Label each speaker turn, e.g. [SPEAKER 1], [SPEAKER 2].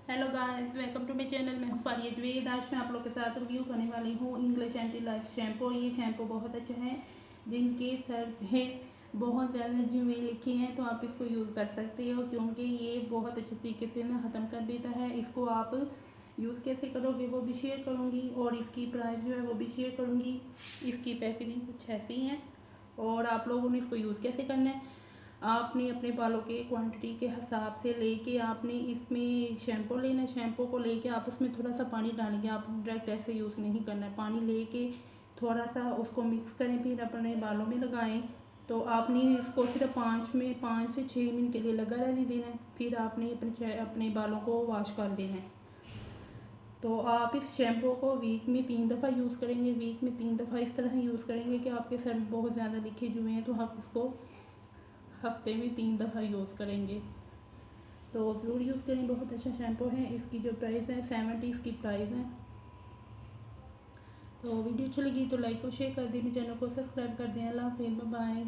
[SPEAKER 1] Hello guys, welcome to my channel. मैं हूँ फारिया जवेद। आज मैं आप लोग के साथ रिव्यू करने वाली हूँ इंग्लिश एंटी लाइफ शैम्पू। ये शैम्पू बहुत अच्छा है। जिनके सर पे बहुत ज़्यादा जुएँ लिखे हैं तो आप इसको यूज़ कर सकते हो, क्योंकि ये बहुत अच्छे तरीके से ना ख़त्म कर देता है। इसको आप यूज़ कैसे करोगे वो भी शेयर करूँगी, और इसकी प्राइस जो है वो भी शेयर करूँगी। इसकी पैकेजिंग कुछ ऐसी है, और आप लोगों ने इसको यूज़ कैसे करना है। आपने अपने बालों के क्वांटिटी के हिसाब से लेके आपने इसमें शैम्पू लेना है। शैम्पू को लेके आप उसमें थोड़ा सा पानी डालेंगे। आप डायरेक्ट ऐसे यूज़ नहीं करना है। पानी लेके थोड़ा सा उसको मिक्स करें, फिर अपने बालों में लगाएं। तो आपने इसको सिर्फ 5 से 6 मिनट के लिए लगा रहने देना है। फिर आपने अपने बालों को वॉश कर देना है। तो आप इस शैम्पू को वीक में 3 दफ़ा यूज़ करेंगे। वीक में 3 दफ़ा इस तरह यूज़ करेंगे कि आपके सर में बहुत ज़्यादा लिखे जुए हैं तो आप इसको हफ्ते में 3 दफ़ा यूज़ करेंगे। तो ज़रूर यूज़ करें, बहुत अच्छा शैम्पू है। इसकी जो प्राइस है 70 इसकी प्राइस है। तो वीडियो अच्छी लगी तो लाइक और शेयर कर दें, चैनल को सब्सक्राइब कर दें। अल्लाह हाफ़िज़, बाय बाय।